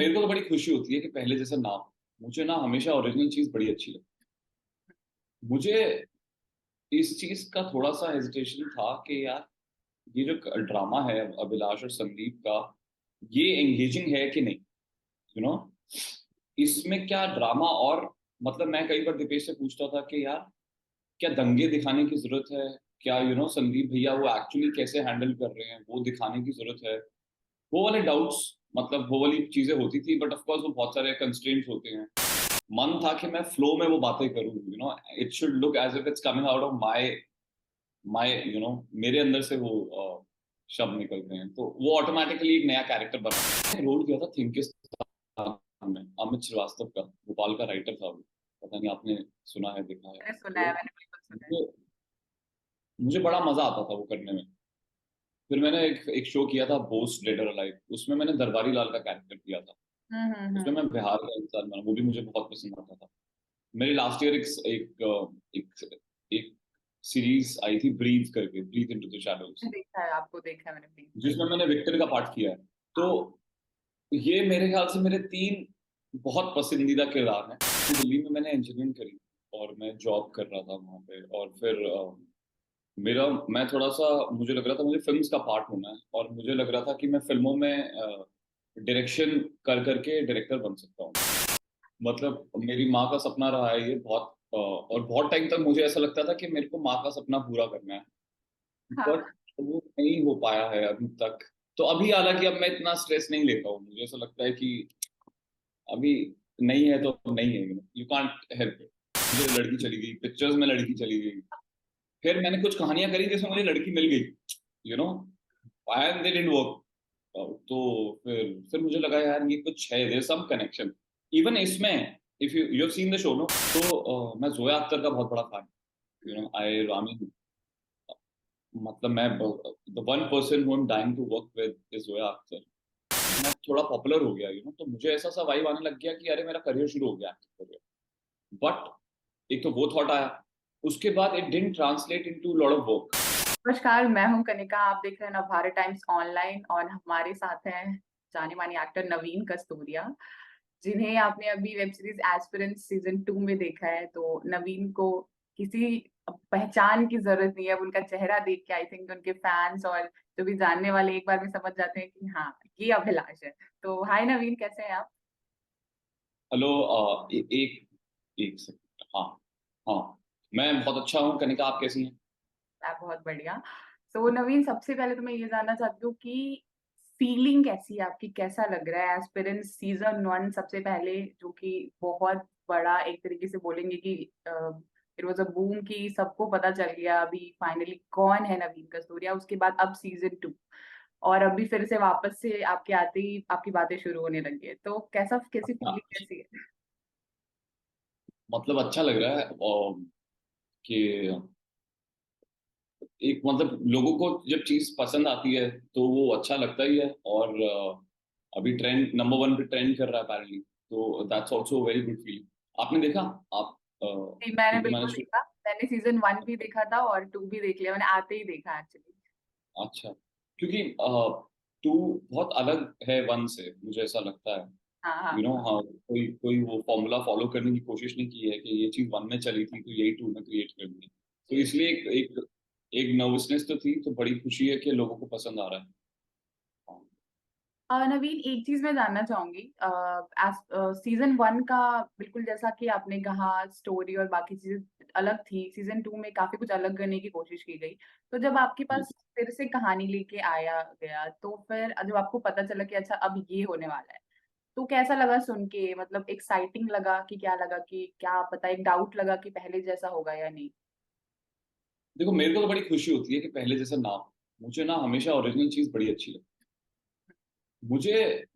मेरे को तो बड़ी खुशी होती है कि पहले जैसा ना हो। मुझे ना हमेशा ओरिजिनल चीज बड़ी अच्छी लगती है। मुझे इस चीज का थोड़ा सा हेजिटेशन था कि यार ये जो ड्रामा है अभिलाष और संदीप का, ये एंगेजिंग है कि नहीं, यू नो इसमें क्या ड्रामा और मतलब मैं कई बार दीपेश से पूछता था कि यार क्या दंगे दिखाने की जरूरत है, क्या संदीप भैया वो एक्चुअली कैसे हैंडल कर रहे हैं वो दिखाने की जरूरत है। वो वाले डाउट्स, मतलब वो वाली चीजें होती थी, बट ऑफ कोर्स वो बहुत सारे कंस्ट्रेंट्स होते हैं। मन था कि मैं फ्लो में वो बातें करूं, it should look as if it's coming out of my my मेरे अंदर से वो शब्द निकलते हैं, तो वो ऑटोमेटिकली एक नया कैरेक्टर बना। रोल किया था थिंकिस में, अमित श्रीवास्तव का, भोपाल का राइटर था वो। पता नहीं आपने सुना है, देखा है मैंने सुना है, तो। मैंने बिल्कुल सुना है। मुझे मुझे बड़ा मजा आता था वो करने में। फिर मैंने एक शो किया था बोस डेड और अलाइव, उसमें मैंने दरबारी लाल का कैरेक्टर किया था। उसमें हम्म। मैं बिहार का इंसान बना, वो भी मुझे बहुत पसंद आता था। मेरी लास्ट ईयर एक एक सीरीज आई थी, ब्रीथ करके, ब्रीथ इनटू द शैडोज, देखा है, आपको देखा है मैंने प्लीज। जिसमें मैंने विक्टर का पार्ट किया है। तो ये मेरे ख्याल से मेरे तीन बहुत पसंदीदा किरदार हैं। तो दिल्ली में मैंने इंजीनियरिंग करी और मैं जॉब कर रहा था वहाँ पे, और फिर मेरा मैं थोड़ा सा, मुझे लग रहा था मुझे फिल्म्स का पार्ट होना है, और मुझे लग रहा था कि मैं फिल्मों में डायरेक्शन कर करके डायरेक्टर बन सकता हूँ। मतलब मेरी माँ का सपना रहा है ये बहुत, और बहुत टाइम तक मुझे ऐसा लगता था कि मेरे को माँ का सपना पूरा करना है, बट हाँ। वो नहीं हो पाया है अभी तक। तो अभी हालांकि अब मैं इतना स्ट्रेस नहीं लेता हूँ, मुझे ऐसा लगता है कि अभी नहीं है तो नहीं है, यू कांट हेल्प इट। मुझे लड़की चली गई, पिक्चर्स में लड़की चली गई, फिर मैंने कुछ कहानियां करी जिसमें मुझे लड़की मिल गई, you know and they didn't work. तो फिर मुझे लगा यार ये कुछ है, देयर सम कनेक्शन इवन इसमें। If you you have seen the show no, तो मैं जोया अख्तर का बहुत बड़ा फैन, आई मीन, मतलब मैं the one person who am dying to work with is Zoya Akhtar. मैं थोड़ा पॉपुलर हो गया, तो मुझे ऐसा सा वाइब आने लग गया कि अरे मेरा करियर शुरू हो गया एक्टिंग करियर। बट एक तो वो थॉट आया, उसके बाद it didn't translate into lot of work. नमस्कार, मैं हूं कनिका। आप देख रहे हैं नवभारत टाइम्स ऑनलाइन और हमारे साथ हैं जाने माने एक्टर नवीन कस्तूरिया, जिन्हें आपने अभी वेब सीरीज एस्पिरेंट्स सीजन 2 में देखा है। तो नवीन को किसी पहचान की जरूरत नहीं है। अब उनका चेहरा देख के आई थिंक उनके फैंस और जो भी जानने वाले एक बार में समझ जाते हैं कि हाँ, ये अभिलाष है। तो हाय नवीन, कैसे हैं आप? हेलो, एक एक सेकंड, हाँ हाँ, मैं बहुत अच्छा हूँ। कनिका, आप कैसी हैं? मैं बहुत बढ़िया। तो नवीन, सबसे पहले तो मैं ये जानना चाहती हूँ कि फीलिंग कैसी है आपकी, कैसा लग रहा है एस्पिरेंट सीजन 1 सबसे पहले, जो कि बहुत बड़ा एक तरीके से बोलेंगे कि इट वाज अ बूम, की सबको पता चल गया अभी फाइनली कौन है नवीन कस्तूरिया। उसके बाद अब सीजन 2 और अभी फिर से वापस से आपके आते ही आपकी बातें शुरू होने लगी है। तो कैसी फीलिंग हाँ, कैसी है? मतलब अच्छा लग रहा है, कि एक मतलब लोगों को जब चीज पसंद आती है तो वो अच्छा लगता ही है। और अभी ट्रेंड नंबर वन पे ट्रेंड कर रहा है apparently, तो that's also very good feeling. आपने देखा? आप नहीं, मैंने एक तो मैंने बिल्कुल देखा। मैंने सीजन 1 भी देखा था और 2 भी देख लिया, मैंने आते ही देखा एक्चुअली। अच्छा, क्योंकि टू बहुत अलग है वन से, मुझे ऐसा लगता है। हाँ हाँ। हाँ, कोई कोई वो फॉर्मूला फॉलो करने की कोशिश नहीं की है कि ये चीज वन में चली थी तो यही टू में क्रिएट करनी है। तो जी। इसलिए एक एक एक नर्वसनेस तो थी, तो बड़ी खुशी है कि लोगों को पसंद आ रहा है। हाँ। नवीन, एक चीज मैं जानना चाहूंगी। सीजन 1 का बिल्कुल जैसा कि आपने कहा, स्टोरी और बाकी चीजें अलग थी। सीजन 2 में काफी कुछ अलग करने की कोशिश की गई। तो जब आपके पास फिर से कहानी लेके आया गया, तो फिर जब आपको पता चला कि अच्छा अब ये होने वाला है, तो कैसा लगा सुन के? मतलब एक्साइटिंग लगा कि क्या लगा कि क्या पता, एक डाउट लगा कि पहले जैसा होगा या नहीं? देखो, मेरे को तो बड़ी खुशी होती है कि पहले जैसा ना हो। मुझे ना हमेशा ओरिजिनल चीज बड़ी अच्छी लगती है। मुझे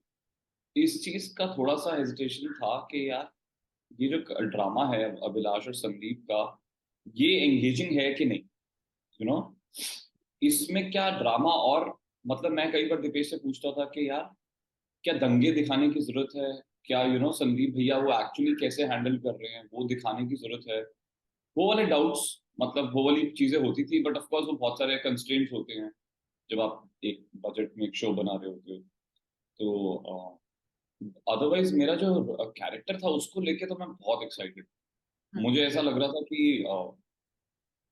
इस चीज का थोड़ा सा हेजिटेशन था कि यार ये जो ड्रामा है अभिलाष और संदीप का, ये एंगेजिंग है कि नहीं, यू नो इसमें क्या ड्रामा और मतलब मैं कई बार दीपेश से पूछता था कि यार क्या दंगे दिखाने की जरूरत है, क्या संदीप भैया वो एक्चुअली कैसे हैंडल कर रहे हैं वो दिखाने की जरूरत है। वो वाले डाउट्स, मतलब वो वाली चीजें होती थी, बट ऑफ कोर्स वो बहुत सारे कंस्ट्रेंट्स होते हैं जब आप एक बजट में एक शो बना रहे होते हो। तो अदरवाइज मेरा जो कैरेक्टर था उसको लेके तो मैं बहुत एक्साइटेड। हम्म। मुझे ऐसा लग रहा था कि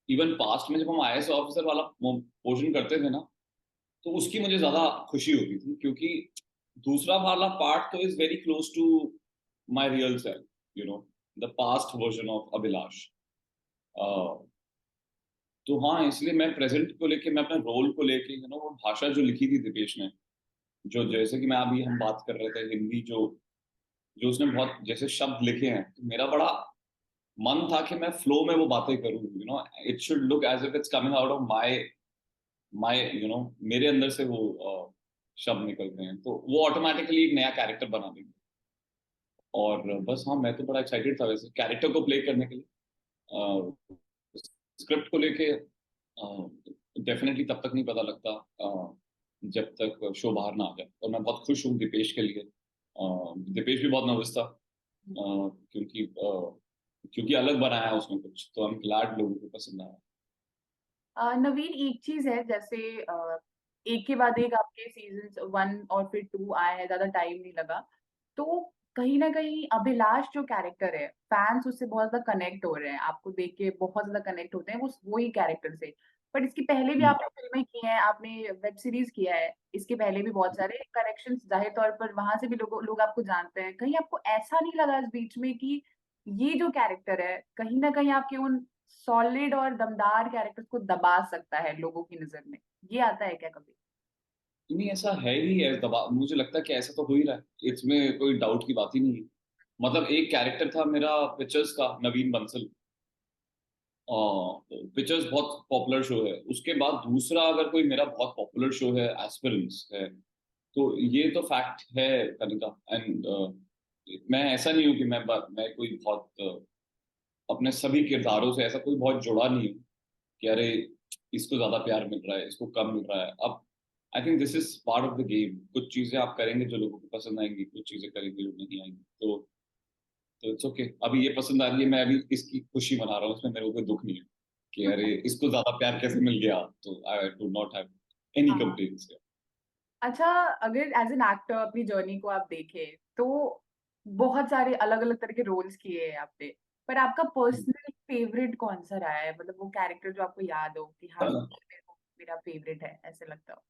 इवन पास्ट में जब हम आईएएस ऑफिसर वाला पोर्शन करते थे ना, तो उसकी मुझे ज्यादा खुशी होती थी, क्योंकि दूसरा वाला पार्ट तो is very close to my real self, you know, the past version of Abhilash. तो हाँ, इसलिए मैं प्रेजेंट को लेके, मैं अपने रोल को लेके, यू नो, वो भाषा जो लिखी थी दिपेश ने, जो जैसे कि मैं अभी हम बात कर रहे थे हिंदी, जो जो उसने बहुत जैसे शब्द लिखे हैं, तो मेरा बड़ा मन था कि मैं फ्लो में वो बातें करूं, you know, it should look as if it's coming out of my my you know, मेरे अंदर से वो शब्द निकलते हैं, तो वो ऑटोमेटिकली एक नया कैरेक्टर बना देंगे। और बस हाँ, मैं तो बड़ा एक्साइटेड था वैसे कैरेक्टर को प्ले करने के लिए। स्क्रिप्ट को लेके डेफिनेटली तब तक नहीं पता लगता जब तक शो बाहर ना आ जाए, और मैं बहुत खुश हूँ दीपेश के लिए। दीपेश भी बहुत नर्वस था, क्योंकि अलग बनाया है उसने कुछ, तो हम ग्लैड लोगों को पसंद आया। नवीन, एक चीज है, जैसे एक के बाद एक आपके सीजन 1 और फिर 2 आए हैं, ज्यादा टाइम नहीं लगा, तो कहीं ना कहीं अभिलाष जो कैरेक्टर है, फैंस उससे बहुत ज्यादा कनेक्ट हो रहे हैं, आपको देख के बहुत ज्यादा कनेक्ट होते हैं वो वही कैरेक्टर से। बट इसके पहले भी हम्म। आपने फिल्में की हैं, आपने वेब सीरीज किया है, इसके पहले भी बहुत सारे कनेक्शंस, जाहिर तौर पर वहां से भी लोग आपको जानते हैं। कहीं आपको ऐसा नहीं लगा इस बीच में कि ये जो कैरेक्टर है कहीं ना कहीं आपके उन सॉलिड और दमदार कैरेक्टर्स को दबा सकता है लोगों की नजर में? ये आता है क्या कभी? नहीं, ऐसा है ही है दबा, मुझे लगता है कि ऐसा तो हो ही रहा है, इसमें कोई डाउट की बात ही नहीं है। मतलब एक कैरेक्टर था मेरा पिक्चर्स का, नवीन बंसल। पिक्चर्स बहुत पॉपुलर शो है, उसके बाद दूसरा अगर कोई मेरा बहुत पॉपुलर शो है, एस्पिरेंट्स है। तो ये तो फैक्ट है कनिका। एंड मैं ऐसा नहीं हूँ कि मैं कोई बहुत अपने सभी किरदारों से ऐसा कोई बहुत जुड़ा नहीं हूँ कि अरे इसको ज्यादा प्यार मिल रहा है, इसको कम मिल रहा है। अब I think this is part of the game. कुछ चीजें आप करेंगे जो लोगों को पसंद आएंगी, कुछ चीजें करेंगे जो नहीं आएंगी, तो इट्स ओके। अभी ये पसंद आ रही है, मैं अभी इसकी खुशी मना रहा हूँ, इसमें मेरे को कोई दुख नहीं है कि अरे इसको ज्यादा प्यार कैसे मिल गया। तो I do not have any हाँ। कंप्लेंट्स। अच्छा, अगर एज एन एक्टर अपनी जर्नी को आप देखें तो बहुत सारे अलग अलग तरह के रोल्स किए हैं आपने, पर आपका पर्सनल फेवरेट कौन सा रहा है? मतलब वो कैरेक्टर जो आपको याद हो कि हाँ, ये मेरा फेवरेट है, ऐसे लगता हो?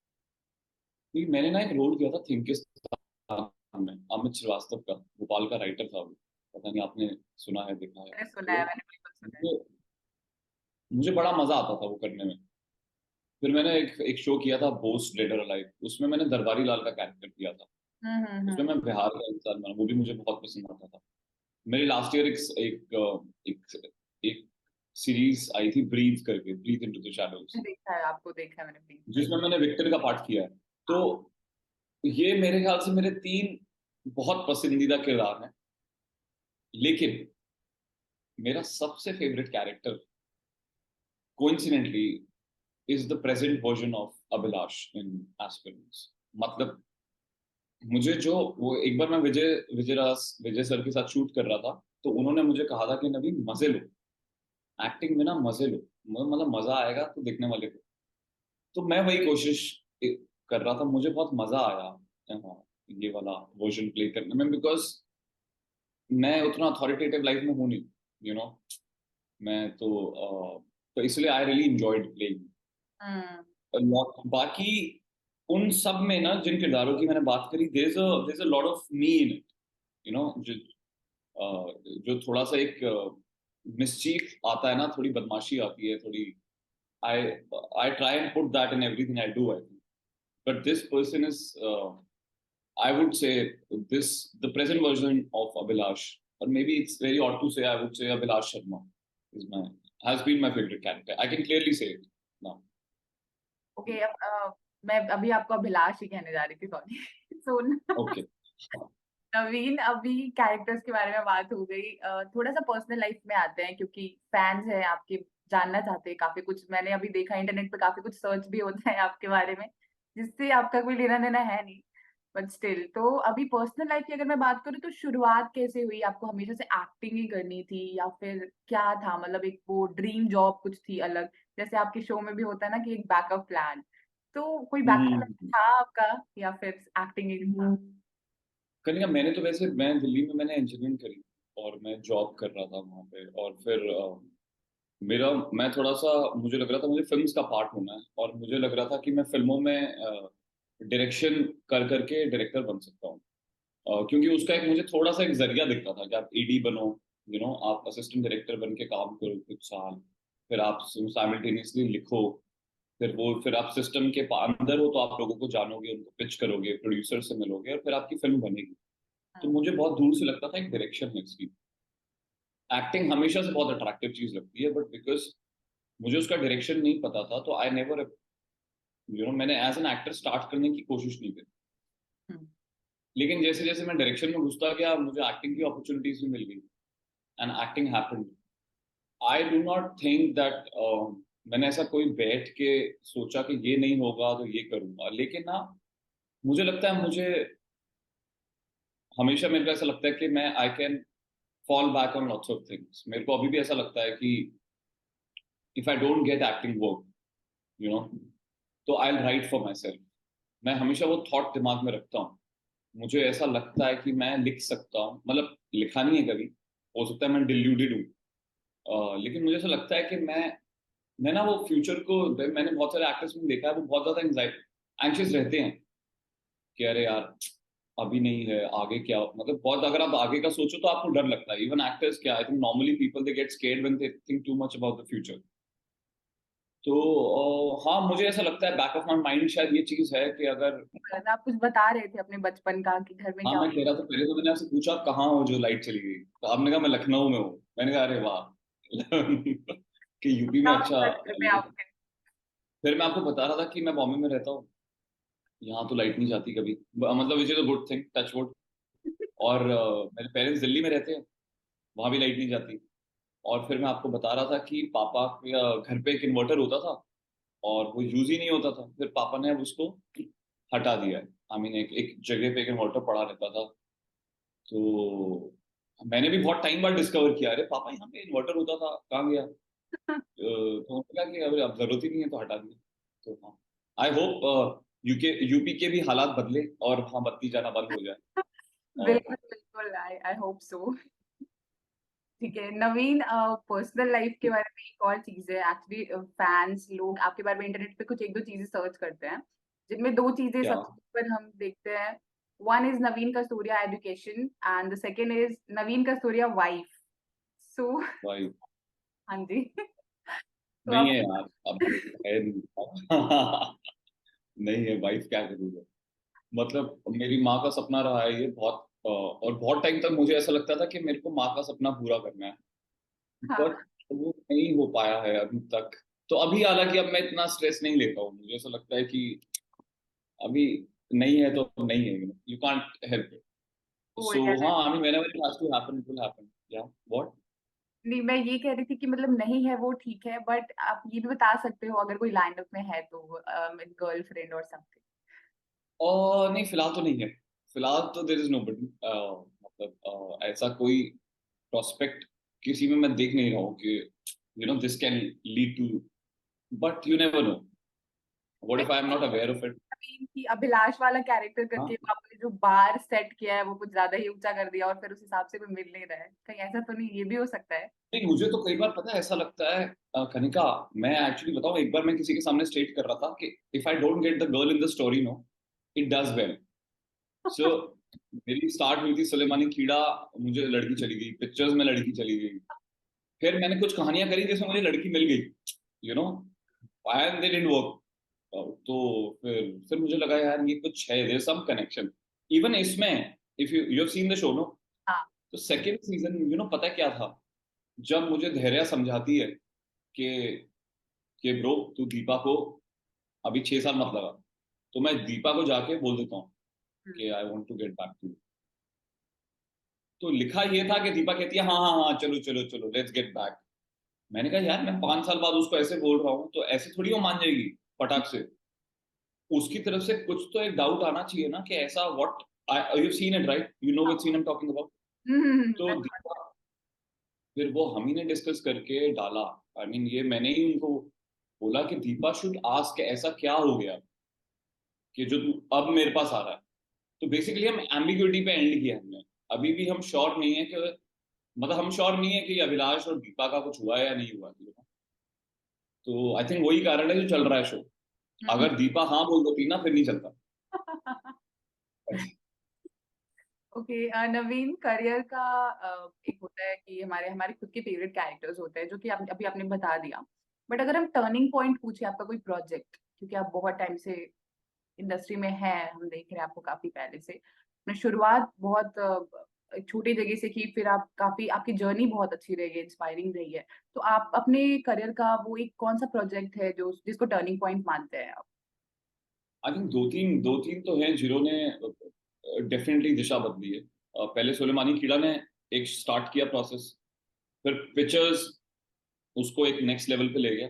मैंने ना एक रोल किया था थिंकिस्तान में, अमित श्रीवास्तव का, भोपाल का राइटर था वो। पता नहीं आपने सुना है, देखा है मैंने सुना है, तो। मैंने बिल्कुल सुना है। मुझे मुझे बड़ा मजा आता था वो करने में। फिर मैंने एक एक शो किया था, बोस डेड और अलाइव, उसमें मैंने दरबारी लाल का कैरेक्टर किया था। उसमें हम्म। मैं बिहार का इंसान बना, वो भी मुझे बहुत पसंद आता था। मेरी लास्ट ईयर एक एक सीरीज आई थी, ब्रीथ करके, ब्रीथ इनटू द शैडोज, देखा है, आपको देखा है मैंने भी। जिसमें मैंने विक्टर का पार्ट किया है। तो हाँ। ये मेरे ख्याल से मेरे तीन बहुत पसंदीदा किरदार हैं। लेकिन मेरा सबसे favourite character coincidentally is the present version of Abhilash in aspirants. मतलब मुझे जो, वो एक बार मैं विजय सर के साथ शूट कर रहा था, तो उन्होंने मुझे कहा था कि नवीन मजे लो, एक्टिंग में ना मजे लो, मतलब मजा आएगा तो देखने वाले को। तो मैं वही कोशिश कर रहा था, मुझे बहुत मजा आया ये वाला वर्जन प्ले करने में, बिकॉज मैं उतना अथॉरिटेटिव लाइफ में हूँ नहीं, यू नो। मैं तो इसलिए I really enjoyed playing hmm. Lot. बाकी उन सब में ना, जिन किरदारों की मैंने बात करी, there is a lot of me in it, you know, जो थोड़ा सा एक मिसचीफ आता है ना, थोड़ी बदमाशी आती है थोड़ी। I I try and put that in everything I do, I think. But this person is, I would say this the present version of Abhilash, or maybe it's very odd to say. I would say Abhilash Sharma is my has been my favorite character. I can clearly say it now. Okay, अब मैं अभी आपको अभिलाष ही कहने जा रही थी, sorry. सुन, Okay. नवीन, अभी characters के बारे में बात हो गई, थोड़ा सा पर्सनल लाइफ में आते हैं, क्योंकि फैंस हैं आपके, जानना चाहते हैं काफी कुछ। मैंने अभी देखा इंटरनेट पे काफी कुछ सर्च भी होता है आपके बारे में, जिससे आपका कोई लेना देना है नहीं, बट स्टिल। तो अभी पर्सनल लाइफ की अगर मैं बात करूँ तो शुरुआत कैसे हुई? आपको हमेशा से एक्टिंग ही करनी थी या फिर क्या था? मतलब एक वो ड्रीम जॉब कुछ थी अलग, जैसे आपके शो में भी होता है ना कि एक बैकअप प्लान, तो कोई बैकअप प्लान हम्म। था आपका या फिर एक्टिंग ही था? कनिका, मैंने तो वैसे, मैं दिल्ली में मैंने इंजीनियरिंग करी और मैं जॉब कर रहा था वहाँ पे, और फिर मेरा, मैं थोड़ा सा, मुझे लग रहा था मुझे फिल्म्स का पार्ट होना है, और मुझे लग रहा था कि मैं फिल्मों में डायरेक्शन कर करके डायरेक्टर बन सकता हूँ। क्योंकि उसका एक मुझे थोड़ा सा एक जरिया दिखता था कि आप एडी बनो, आप असिस्टेंट डायरेक्टर बन के काम करो कुछ साल, फिर आप साइमल्टेनियसली लिखो, फिर आप सिस्टम के अंदर हो तो आप लोगों को जानोगे, उनको पिच करोगे, प्रोड्यूसर से मिलोगे, और फिर आपकी फिल्म बनेगी। तो हाँ, मुझे बहुत दूर से लगता था एक डायरेक्शन है इसकी। एक्टिंग हमेशा से बहुत अट्रैक्टिव चीज लगती है, बट बिकॉज मुझे उसका डायरेक्शन नहीं पता था, तो आई नेवर, मैंने एज एन एक्टर स्टार्ट करने की कोशिश नहीं करी। हम्म, लेकिन जैसे जैसे मैं डायरेक्शन में घुसता गया, मुझे एक्टिंग की अपॉर्चुनिटीज भी मिल गई, and acting happened. I do not think that मैंने ऐसा कोई बैठ के सोचा कि ये नहीं होगा तो ये करूंगा, लेकिन ना, मुझे लगता है, मुझे हमेशा, मेरे को ऐसा लगता है कि मैं I can fall back on lots of things. मेरे को अभी भी ऐसा लगता है कि if I don't get acting work, you know तो I will write for my self. मैं हमेशा वो थॉट दिमाग में रखता हूँ। मुझे ऐसा लगता है कि मैं लिख सकता हूँ, मतलब लिखा नहीं है कभी, हो सकता है मैं डिल्यूडेड हूँ, लेकिन मुझे ऐसा लगता है कि मैं ना वो फ्यूचर को, मैंने बहुत सारे एक्टर्स में देखा है, वो बहुत ज्यादा एंजाइटी एंशियस रहते हैं कि अरे यार, अभी नहीं है, आगे क्या, मतलब बहुत, अगर आप आगे का सोचो तो आपको डर लगता है। इवन एक्टर्स क्या, I think normally people they get scared when they think too much about the future. तो हाँ, मुझे ऐसा लगता है बैक ऑफ माई माइंड शायद ये चीज है कि अगर, बस आप कुछ बता रहे थे अपने बचपन का कि घर में हाँ, क्या मैं होता कह रहा था, पहले तो मैंने आपसे पूछा आप कहाँ हो जो लाइट चली गई, तो आपने कहा मैं लखनऊ में हूँ। मैंने कहा अरे वाह कि यूपी में, था अच्छा। घर में आपके। फिर मैं आपको बता रहा था कि मैं बॉम्बे में रहता हूँ, यहाँ तो लाइट नहीं जाती कभी, मतलब which is a good thing, touch wood. और मेरे पेरेंट्स दिल्ली में रहते हैं, वहां भी लाइट नहीं जाती। और फिर मैं आपको बता रहा था कि पापा के घर पे एक इन्वर्टर होता था, और वो यूज ही नहीं होता था, फिर पापा ने अब उसको हटा दिया है। आई मीन एक जगह पे एक इन्वर्टर पड़ा रहता था, तो मैंने भी बहुत टाइम बाद डिस्कवर किया, अरे पापा यहाँ पे इन्वर्टर होता था, कहाँ गया? तो उन्होंने कहा कि अब जरूरत ही नहीं है तो हटा दिया। तो हाँ, आई होप यूपी के भी हालात बदले और वहाँ बत्ती जाना बंद हो जाए। और बिल्कुल, बिल्कुल, आई आई होप सो। ठीक है, नवीन, पर्सनल लाइफ के बारे में एक और चीज़ है एक्चुअली, फैन्स लोग आपके बारे में इंटरनेट पे कुछ 1-2 चीज़ें सर्च करते हैं, जिनमें 2 चीज़ें क्या? सबसे ऊपर हम देखते हैं। One is Naveen Kasturia education and the second is Naveen Kasturia wife. So भाई, हाँ जी। तो नहीं आप है यार, अब है नहीं। नहीं है, वाइफ क्या करूँगा? मतलब मेरी माँ का सपना रहा है ये बहुत, और बहुत टाइम तक मुझे ऐसा लगता था कि मेरे को माँ का सपना पूरा करना है, हाँ, बट वो नहीं हो पाया है अभी तक। तो अभी हालांकि अब मैं इतना स्ट्रेस नहीं लेता हूँ, मुझे ऐसा लगता है कि अभी नहीं है तो नहीं है, यू कांट हेल्प इट। वो सो है। हाँ, I mean whenever it has to happen it will happen. या व्हाट? नहीं, मैं ये कह रही थी कि मतलब नहीं है वो ठीक है, बट आप ये भी बता सकते हो अगर कोई लाइनअप में है तो गर्लफ्रेंड और समथिंग। और नहीं, फिलहाल तो नहीं है। फिलहाल तो देयर इज नो बडी, मतलब ऐसा कोई प्रोस्पेक्ट किसी में मैं देख नहीं रहा हूँ कि this can lead to, but you never know, what if I am not aware of it. Naveen की अभिलाष वाला कैरेक्टर करके हाँ, आपने जो बार सेट किया है वो कुछ ज्यादा ही ऊंचा कर दिया और फिर उस हिसाब से कोई मिल नहीं रहा है, कहीं ऐसा तो नहीं? ये भी हो सकता है। नहीं, मुझे तो कई बार पता है ऐसा लगता है, कनिका, मैं एक्चुअली बताऊं, एक बार मैं किसी के सामने स्टेट कर रहा था कि if I don't get the girl in the story, no, it does well. So मेरी स्टार्ट हुई थी सुलेमानी कीड़ा, मुझे लड़की चली गई, पिक्चर्स में लड़की चली गई। फिर मैंने कुछ कहानियां करी जिसमें मुझे लड़की मिल गई, you know and they didn't work. तो फिर मुझे लगा यार ये कुछ है, देयर सम कनेक्शन इवन इसमें। If you have seen the show, no? हाँ। तो सेकंड सीजन, पता है क्या था? जब मुझे धैर्य समझाती है कि ब्रो, तू दीपा को अभी 6 साल मत लगा, तो मैं दीपा को जाके बोल देता हूँ हम्म। कि I want to get back to. तो लिखा ये था कि दीपा कहती है हाँ हाँ हाँ, चलो चलो चलो, लेट्स गेट बैक। मैंने कहा यार, मैं 5 साल बाद उसको ऐसे बोल रहा हूँ, तो ऐसे थोड़ी वो मान जाएगी फटाक से। उसकी तरफ से कुछ तो एक डाउट आना चाहिए ना कि ऐसा what, you seen it right, you know which scene I am talking about. तो मैं दीपा, फिर वो हम ही ने डिस्कस करके डाला। आई मीन ये मैंने ही उनको बोला कि दीपा शुड आस्क ऐसा क्या हो गया कि जो तू अब मेरे पास आ रहा है। तो बेसिकली हम एम्बिग्यूटी पे एंड किया हमने। अभी भी हम श्योर नहीं है कि, मतलब हम श्योर नहीं है कि अभिलाष और दीपा का कुछ हुआ है या नहीं हुआ। तो आई थिंक वही कारण है जो चल रहा है शो। हम्म। अगर दीपा हाँ बोल देती ना, फिर नहीं चलता। ओके, नवीन, करियर का एक होता है कि हमारे हमारे खुद के फेवरेट कैरेक्टर्स होते हैं, जो कि अभी आपने बता दिया। बट अगर हम टर्निंग पॉइंट पूछे आपका कोई प्रोजेक्ट, क्योंकि आप बहुत टाइम से इंडस्ट्री में हैं, हम देख रहे हैं आपको काफी पहले से, आपने शुरुआत बहुत एक छोटी जगह से की, फिर आप काफी, आपकी जर्नी बहुत अच्छी रही है, इंस्पायरिंग रही है। तो आप अपने करियर का वो एक कौन सा प्रोजेक्ट है जो जिसको टर्निंग पॉइंट मानते हैं आप? आई थिंक दो तीन तो हैं जिन्होंने डेफिनेटली दिशा बदली है। पहले सुलेमानी कीड़ा ने एक स्टार्ट किया प्रोसेस, फिर पिक्चर्स उसको एक नेक्स्ट लेवल पे ले गया,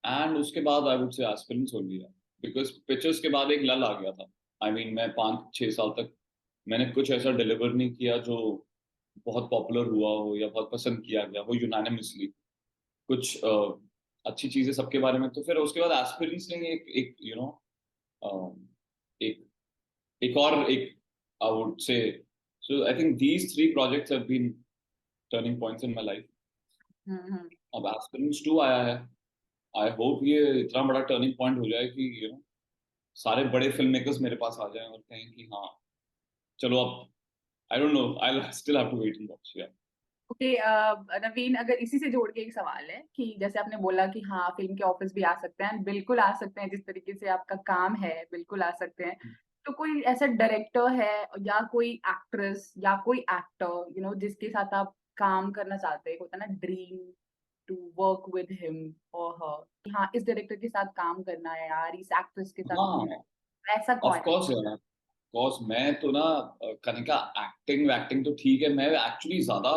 एंड उसके बाद आई वुड से एस्पिरेंट्स हो गया। बिकॉज पिक्चर्स के बाद एक लल आ गया था। आई मीन मैं 5 6 साल तक मैंने कुछ ऐसा डिलीवर नहीं किया जो बहुत पॉपुलर हुआ हो या बहुत पसंद किया गया हो यूनानिमसली। कुछ अच्छी चीजें सबके बारे में। तो फिर उसके बाद एस्पिरेंट्स ने एक एक यू नो एक एक और एक I would say, so I think these 3 projects have been turning points in my life. Hmm. अब एस्पिरेंट्स 2 आया है। आई होप ये इतना बड़ा टर्निंग पॉइंट हो जाए कि सारे बड़े फिल्म मेकर्स मेरे पास आ जाएं और कहें कि हाँ चलो अब। I don't know, I still have to wait and watch. या ओके, नवीन, अगर इसी से जोड़ के एक सवाल है कि जैसे आपने बोला कि हाँ, फिल्म के ऑफिस भी आ सकते हैं, बिल्कुल आ सकते हैं, जिस तरीके से आपका काम है बिल्कुल आ सकते हैं। तो कोई ऐसा डायरेक्टर है या कोई एक्ट्रेस या कोई एक्टर जिसके साथ आप काम करना चाहते हैं, होता है ना dream to work with him और हर, कि हाँ, इस डायरेक्टर के साथ काम करना है यार, इस एक्ट्रेस के साथ काम हाँ, करना है, ऐसा ऑफ कौन है? कोर्स यार। कोर्स मैं तो ना कनिका, एक्टिंग वैक्टिंग तो ठीक है, मैं एक्चुअली ज्यादा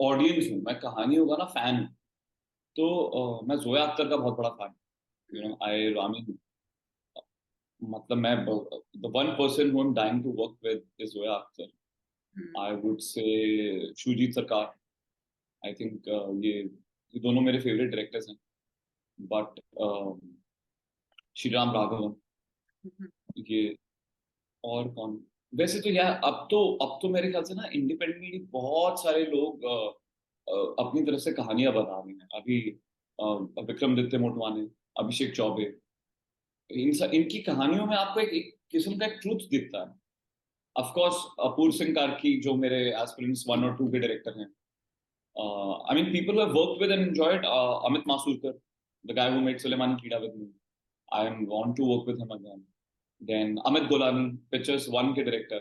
ऑडियंस हूँ, मैं कहानियों का ना फैन हूँ। तो मैं जोया अख्तर का बहुत बड़ा फैन। आई रामी, मतलब मैं the one person who am dying to work with is Zoya Akhtar. Hmm. I would say Shoojit Sircar. I think ये दोनों मेरे फेवरेट डायरेक्टर्स हैं। But Sriram Raghavan, hmm. ये, और कौन? वैसे तो यार अब तो मेरे ख्याल से ना इंडिपेंडेंटली बहुत सारे लोग अपनी तरफ से कहानियां बता रहे हैं अभी। विक्रमादित्य मोटवाने, अभिषेक चौबे, इनकी कहानियों में आपको एक किस्म का एक ट्रूथ दिखता है। ऑफ कोर्स अपूर्व सिंह कार्की जो मेरे एस्पिरेंट्स 1 और 2 के डायरेक्टर हैं। I mean people have worked with and enjoyed Amit Masurkar, the guy who made Sulemani Keeda with me. I am want to work with him again. Then Amit Golani, pictures 1 के डायरेक्टर।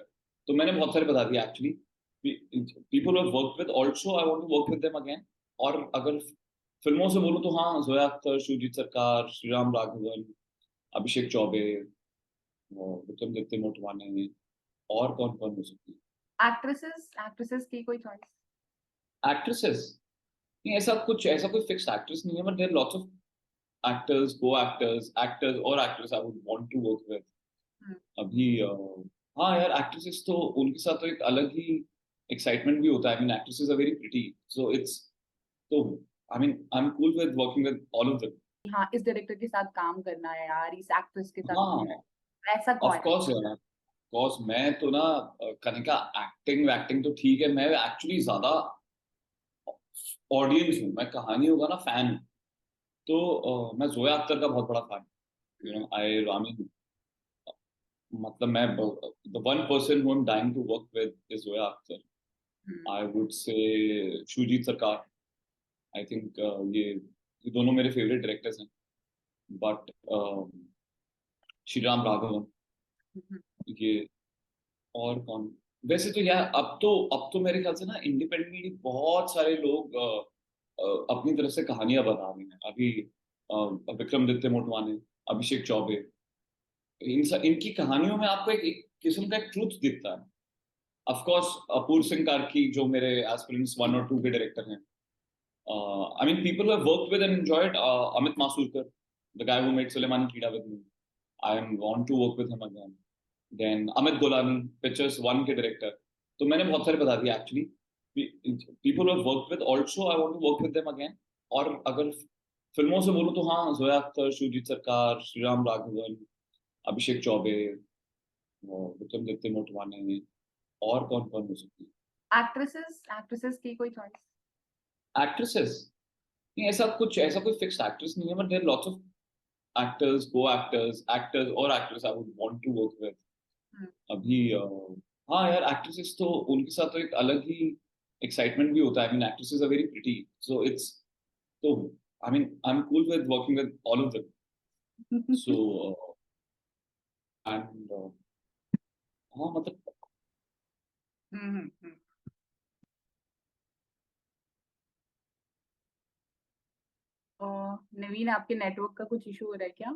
तो मैंने बहुत सारे बता दिया actually. People have worked with also I want to work with them again. और अगर फिल्मों से बोलूं तो हाँ, जोया अख्तर, शुजीत सरकार, श्रीराम राघवन, अभिषेक चौबे, विक्रमादित्य मोटवाने, और कौन कौन हो सकती एक्ट्रेसेस एक्ट्रेसेस की कोई चॉइस? है? एक्ट्रेसेस नहीं, ऐसा कोई फिक्स्ड एक्ट्रेस नहीं है, but there lots of actors, को एक्टर्स, एक्टर्स और actress I would want to work with. अभी हाँ यार, एक्ट्रेसेस तो उनके साथ तो एक अलग ही एक्साइटमेंट भी होता है। I mean actresses are very pretty, so it's, तो I mean I am cool with working with all of them. हाँ, इस डायरेक्टर के साथ काम करना है यार, इस एक्ट्रेस के साथ काम हाँ, करना है, ऐसा कौन ऑफ है? कोर्स यार। कोर्स मैं तो ना कनिका, एक्टिंग वैक्टिंग तो ठीक है, मैं एक्चुअली ज्यादा ऑडियंस हूँ, मैं कहानियों का ना फैन हूँ। तो मैं जोया अख्तर का बहुत बड़ा फैन। आई रामी, मतलब मैं the one person who am dying to work with is Zoya Akhtar. Hmm. I would say Shoojit Sircar. I think ये दोनों मेरे फेवरेट डायरेक्टर्स हैं। But Sriram Raghavan, hmm. ये, और कौन? वैसे तो यार अब तो मेरे ख्याल से ना इंडिपेंडेंटली बहुत सारे लोग अपनी तरफ से कहानियां बता रहे हैं अभी। विक्रमादित्य मोटवाने, अभिषेक चौबे, इनकी कहानियों में आपको एक किस्म का एक ट्रूथ दिखता है। ऑफ कोर्स अपूर्व सिंह कार्की जो मेरे एस्पिरेंट्स 1 और 2 के डायरेक्टर हैं। I mean people have worked with and enjoyed Amit Masurkar, the guy who made Sulemani Keeda with me. I am want to work with him again. Then Amit Golani, pictures 1 के डायरेक्टर। तो मैंने बहुत सारे बता दिया actually. People have worked with also I want to work with them again. और अगर फिल्मों से बोलूं तो हाँ, जोया अख्तर, शुजीत सरकार, श्रीराम राघवन, अभिषेक चौबे, उत्तम दत्ते मोटवाने हैं, और कौन कौन हो सकती है? एक्ट्रेसेस की कोई चॉइस? एक्ट्रेसेस नहीं, ऐसा कोई फिक्स एक्ट्रेस नहीं है, but there lots of actors, को एक्टर्स, एक्टर्स और actress I would want to work with. Hmm. अभी हाँ यार, एक्ट्रेसेस तो उनके साथ तो एक अलग ही एक्साइटमेंट भी होता है। I mean actresses are very pretty, so it's, तो I mean I am cool with working with all of them. So and हाँ मतलब हम्म, हम्म। नवीन, आपके नेटवर्क का कुछ इशू हो रहा है क्या?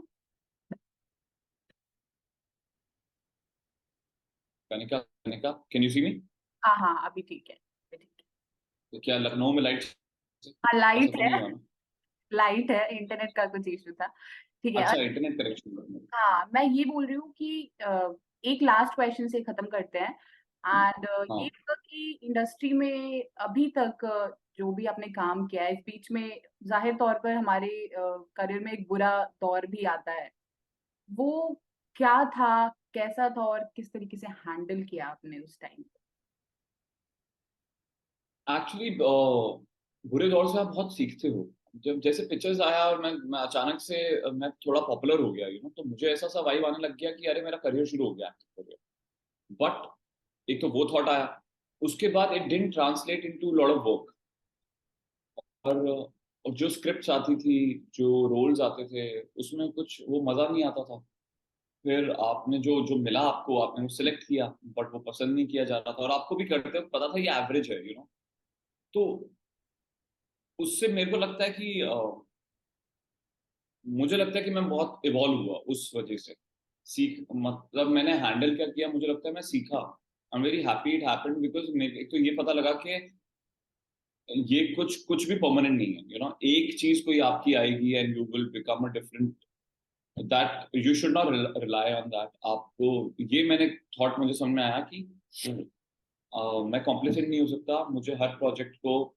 Kanika, Kanika, can you see मी? हाँ हाँ, अभी ठीक है, अभी ठीक है। तो क्या लखनऊ में लाइट हाँ, ऐसा लाइट तो है। नहीं हुआ ना? लाइट है, इंटरनेट का कुछ इशू था। ठीक है। अच्छा, इंटरनेट कनेक्शन। हाँ, मैं ये बोल रही हूँ कि एक लास्ट क्वेश्चन से खत्म करते हैं। एंड ये हाँ, था कि इंडस्ट्री में अभी तक जो भी आपने काम किया है, इस बीच में जाहिर तौर पर हमारे करियर में एक बुरा दौर भी आता है। वो क्या था, कैसा था और किस तरीके से हैंडल किया आपने उस टाइम? एक्चुअली बुरे दौर से आप बहुत सीखते हो। जब जैसे पिक्चर्स आया और मैं अचानक से मैं थोड़ा पॉपुलर हो गया, तो मुझे ऐसा सा वाइब आने लग गया कि अरे मेरा करियर शुरू हो गया, एक्टिंग करियर। बट एक तो वो थॉट आया, उसके बाद it didn't translate into lot of work. और जो स्क्रिप्ट्स आती थी, जो रोल्स आते थे, उसमें कुछ वो मजा नहीं आता था। फिर आपने जो जो मिला आपको, आपने वो सिलेक्ट किया, बट वो पसंद नहीं किया जा रहा था, और आपको भी करते वक्त पता था ये एवरेज है, तो उससे मेरे को लगता है कि मुझे लगता है कि मैं बहुत इवॉल्व हुआ उस वजह से। सीख मतलब मैंने हैंडल क्या किया, मुझे लगता है मैं सीखा। I am very happy it happened, because एक तो ये पता लगा कि ये कुछ कुछ भी परमानेंट नहीं है, एक चीज कोई आपकी आएगी and you will become a different, that you should not rely on that. आपको ये मैंने थॉट मुझे समझ में आया कि मैं कॉम्प्लिसेंट नहीं हो सकता, मुझे हर प्रोजेक्ट को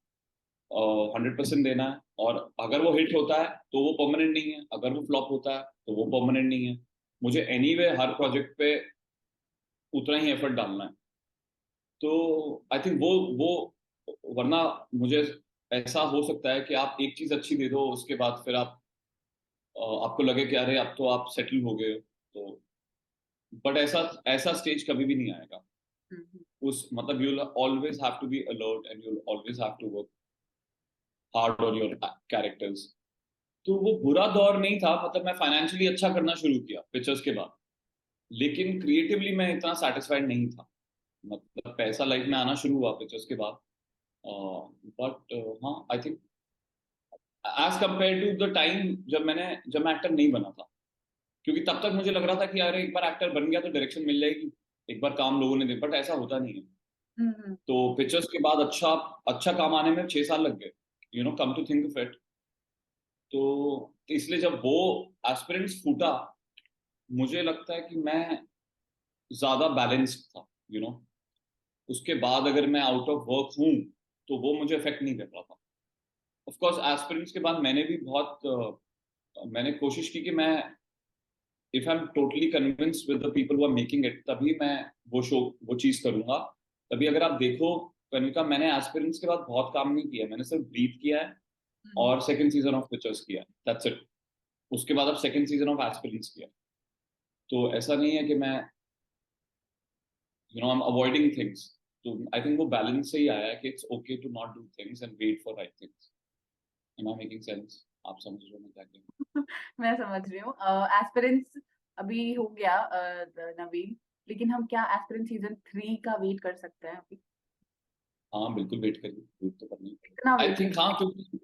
100% देना है। और अगर वो हिट होता है तो वो परमानेंट नहीं है, अगर वो फ्लॉप होता है तो वो परमानेंट नहीं है। मुझे एनीवे हर प्रोजेक्ट पे उतना ही एफर्ट डालना है। तो आई थिंक वो वरना मुझे ऐसा हो सकता है कि आप एक चीज अच्छी दे दो, उसके बाद फिर आपको लगे कि अरे अब तो आप सेटल हो गए हो। तो बट ऐसा ऐसा स्टेज कभी भी नहीं आएगा। हम्म, उस मतलब you always have to be alert and you always have to work hard on your characters. तो वो बुरा दौर नहीं था, मतलब मैं फाइनेंशियली अच्छा करना शुरू किया पिक्चर्स के बाद, लेकिन क्रिएटिवली मैं इतना सेटिस्फाइड नहीं था। मतलब पैसा लाइफ में आना शुरू हुआ पिक्चर्स के बाद, बट हाँ I think as compare to the time जब मैं एक्टर नहीं बना था, क्योंकि तब तक मुझे लग रहा था कि यार एक बार एक्टर बन गया तो डायरेक्शन मिल जाएगी, एक बार काम लोगों ने दे, बट ऐसा होता नहीं है। हम्म, तो पिक्चर्स के बाद अच्छा अच्छा काम आने में 6 साल लग गए, come to think of it. तो इसलिए जब वो एस्पिरेंट्स फूटा, मुझे लगता है कि मैं ज्यादा बैलेंस्ड था, यू नो उसके बाद अगर मैं आउट ऑफ वर्क हूँ तो वो मुझे इफेक्ट नहीं कर रहा था। ऑफ कोर्स एस्पिरेंट्स के बाद मैंने भी बहुत मैंने कोशिश की कि मैं, if I am totally convinced with the people who are making it, तभी मैं वो चीज करूंगा। तभी अगर आप देखो कनिका, मैंने एस्पिरेंट्स के बाद बहुत काम नहीं किया, मैंने सिर्फ ब्रीथ किया है हम्म। और सेकंड सीजन ऑफ पिक्चर्स किया, दैट्स इट। उसके बाद अब सेकंड सीजन ऑफ एस्पिरेंट्स किया। तो ऐसा नहीं है कि मैं आई एम अवॉइडिंग थिंग्स। तो आई थिंक वो बैलेंस से ही आया है कि it's okay to not do things and wait for right things. Am I making sense? आप समझ रहे हो मैं क्या कह रहा हूँ? मैं समझ रही हूँ। एस्पिरेंट्स अभी हो गया, नवीन, लेकिन हम क्या एस्पिरेंट सीजन 3 का वेट कर सकते हैं अभी? हाँ बिल्कुल, वेट करिए, वेट तो करनी कितना आई वेट? थिंक। हाँ, क्योंकि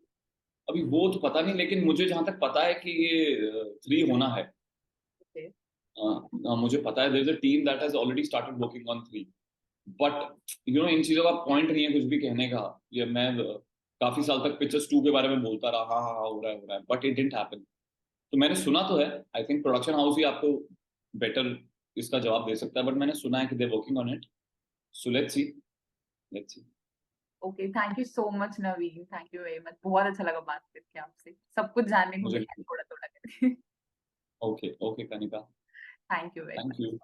अभी वो तो पता नहीं, लेकिन मुझे जहां तक पता है कि ये 3 होना है। करेंगे? मुझे पता है there is a team that has already started working on 3। But इन चीजों का पॉइंट नहीं है कुछ भी कहने का। ये मैं काफी साल तक पिक्चर्स 2 के बारे में बोलता रहा, हाँ हाँ हाँ, हो रहा है, बट इट डिडंट हैपन। तो मैंने सुना तो है, आई थिंक प्रोडक्शन हाउस ही आपको बेटर इसका जवाब दे सकता है, बट मैंने सुना है कि they working on it. So let's see, let's see. Okay, thank you so much Naveen, thank you very much. बहुत अच्छा लगा बात करके आपसे, सब कुछ जानने को मुझे मिला थोड़ा थोड़ा करके। Okay okay Kanika. Thank you very thank much. You.